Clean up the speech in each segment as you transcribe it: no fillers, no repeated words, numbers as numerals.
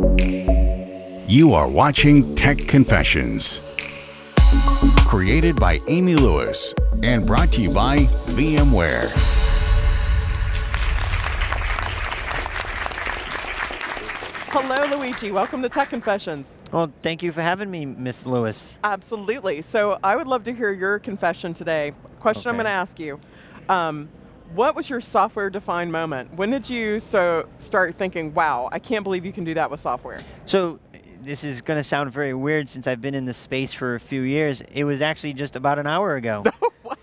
You are watching Tech Confessions, created by Amy Lewis and brought to you by VMware. Hello, Luigi. Welcome to Tech Confessions. Well, thank you for having me, Miss Lewis. Absolutely. So I would love to hear your confession today. Question I'm going to ask you. What was your software-defined moment? When did you start thinking, wow, I can't believe you can do that with software? So this is going to sound very weird since I've been in this space for a few years. It was actually just about an hour ago.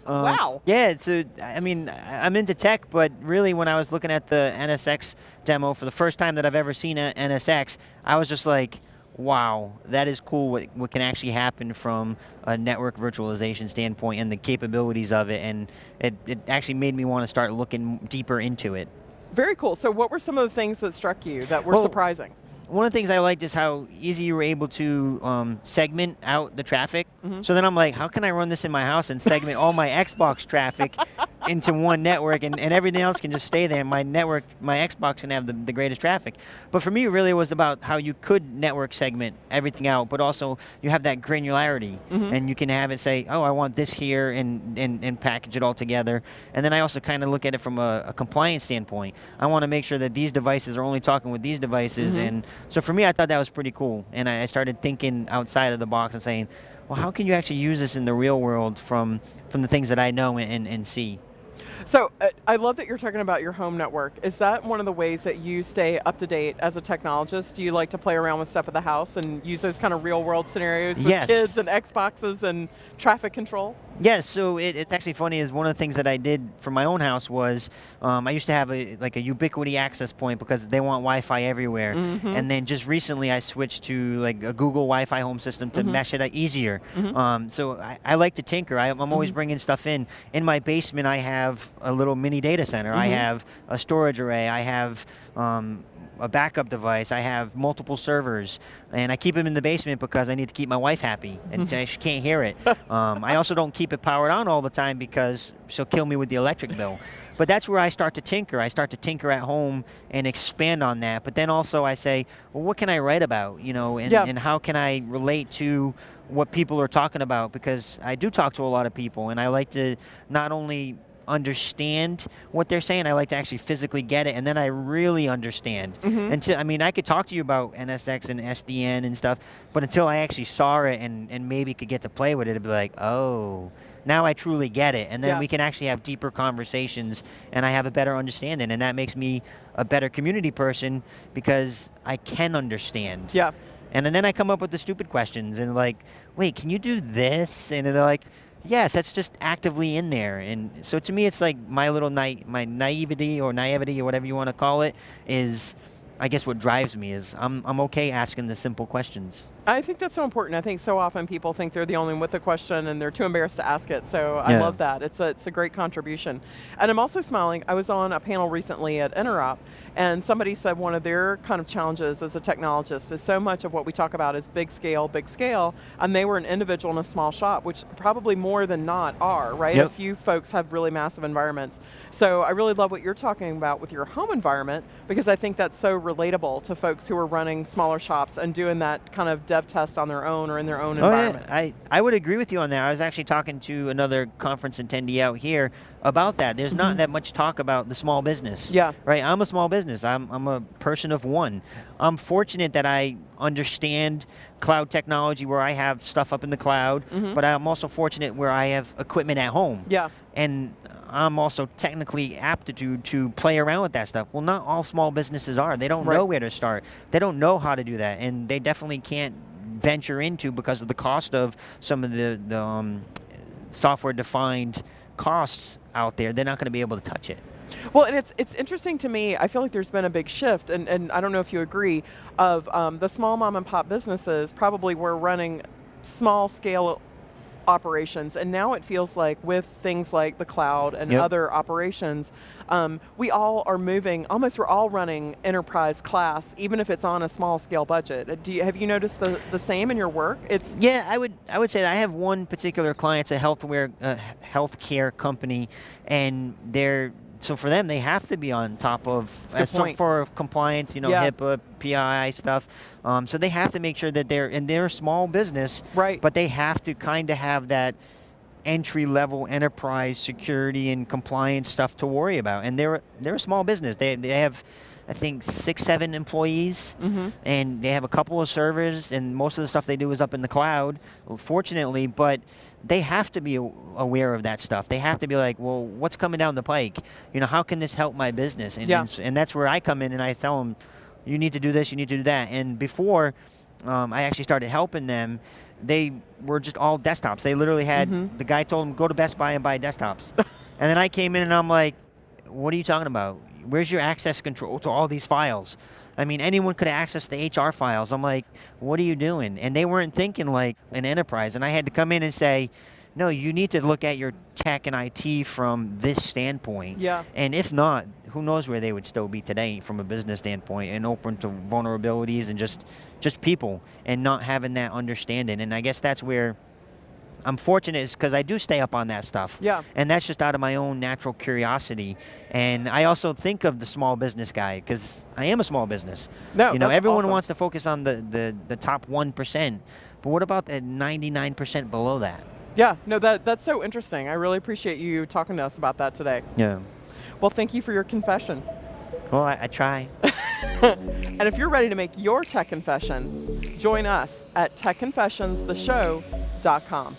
Wow. Yeah, so I mean, I'm into tech, but really when I was looking at the NSX demo for the first time that I've ever seen an NSX, I was just like, wow, that is cool what can actually happen from a network virtualization standpoint and the capabilities of it, and it actually made me want to start looking deeper into it. Very cool. So what were some of the things that struck you that were surprising? One of the things I liked is how easy you were able to segment out the traffic. So then I'm like, how can I run this in my house and segment all my Xbox traffic into one network and everything else can just stay there? My network, my Xbox can have the greatest traffic. But for me, it really was about how you could network segment everything out, but also you have that granularity. And you can have it say, oh, I want this here and package it all together. And then I also kind of look at it from a compliance standpoint. I want to make sure that these devices are only talking with these devices. And so for me, I thought that was pretty cool. And I started thinking outside of the box and saying, well, how can you actually use this in the real world from the things that I know and see? So I love that you're talking about your home network. Is that one of the ways that you stay up to date as a technologist? Do you like to play around with stuff at the house and use those kind of real world scenarios with kids and Xboxes and traffic control? Yes, so it's actually funny is one of the things that I did for my own house was I used to have a ubiquity access point because they want Wi-Fi everywhere. And then just recently I switched to like a Google Wi-Fi home system to mesh it easier. So I like to tinker. I'm always bringing stuff in. In my basement I have a little mini data center. I have a storage array. I have a backup device. I have multiple servers, and I keep them in the basement because I need to keep my wife happy, and she can't hear it. I also don't keep it powered on all the time because she'll kill me with the electric bill. But that's where I start to tinker. I start to tinker at home and expand on that. But then also I say, well, what can I write about, and how can I relate to what people are talking about? Because I do talk to a lot of people, and I like to not only understand what they're saying, I like to actually physically get it, and then I really understand. I could talk to you about NSX and SDN and stuff, but until I actually saw it and maybe could get to play with it, it'd be like, oh, now I truly get it. And then we can actually have deeper conversations, and I have a better understanding, and that makes me a better community person because I can understand. And then I come up with the stupid questions and like, wait, can you do this? And they're like, yes, that's just actively in there. And so to me, it's like my little my naivety or whatever you want to call it is, I guess, what drives me is I'm okay asking the simple questions. I think that's so important. I think so often people think they're the only one with a question and they're too embarrassed to ask it. So I love that. It's a great contribution. And I'm also smiling. I was on a panel recently at Interop, and somebody said one of their kind of challenges as a technologist is so much of what we talk about is big scale, and they were an individual in a small shop, which probably more than not are, right? A few folks have really massive environments. So I really love what you're talking about with your home environment, because I think that's so relatable to folks who are running smaller shops and doing that kind of dev test on their own or in their own environment. Yeah. I would agree with you on that. I was actually talking to another conference attendee out here about that. There's not that much talk about the small business. Right? I'm a small business. I'm a person of one. I'm fortunate that I understand cloud technology where I have stuff up in the cloud, but I'm also fortunate where I have equipment at home. And I'm also technically aptitude to play around with that stuff. Well, not all small businesses are. They don't know where to start. They don't know how to do that, and they definitely can't venture into because of the cost of some of the software-defined costs out there. They're not going to be able to touch it. Well, and it's interesting to me. I feel like there's been a big shift, and I don't know if you agree, of the small mom and pop businesses probably were running small scale operations, and now it feels like with things like the cloud and other operations, we all are moving, we're all running enterprise class, even if it's on a small scale budget. Have you noticed the same in your work? I would say that I have one particular client. It's a healthcare company, and they're so for them, they have to be on top of for compliance, Yeah. HIPAA, PII stuff. So they have to make sure that they're a small business, Right. but they have to kind of have that entry-level enterprise security and compliance stuff to worry about. And they're a small business. They have, I think, 6-7 employees, and they have a couple of servers, and most of the stuff they do is up in the cloud, fortunately, but they have to be aware of that stuff. They have to be like, well, what's coming down the pike? How can this help my business? And that's where I come in, and I tell them, you need to do this, you need to do that. And before I actually started helping them, they were just all desktops. They literally had, the guy told them, go to Best Buy and buy desktops. And then I came in and I'm like, what are you talking about? Where's your access control to all these files? I mean, anyone could access the HR files. I'm like, what are you doing? And they weren't thinking like an enterprise. And I had to come in and say, no, you need to look at your tech and IT from this standpoint. Yeah. And if not, who knows where they would still be today from a business standpoint, and open to vulnerabilities and just people and not having that understanding. And I guess that's where I'm fortunate, is because I do stay up on that stuff. Yeah. And that's just out of my own natural curiosity. And I also think of the small business guy, because I am a small business. No, that's everyone awesome. wants to focus on the top 1%. But what about the 99% below that? Yeah, no, that's so interesting. I really appreciate you talking to us about that today. Yeah. Well, thank you for your confession. Well, I try. And if you're ready to make your tech confession, join us at techconfessionstheshow.com.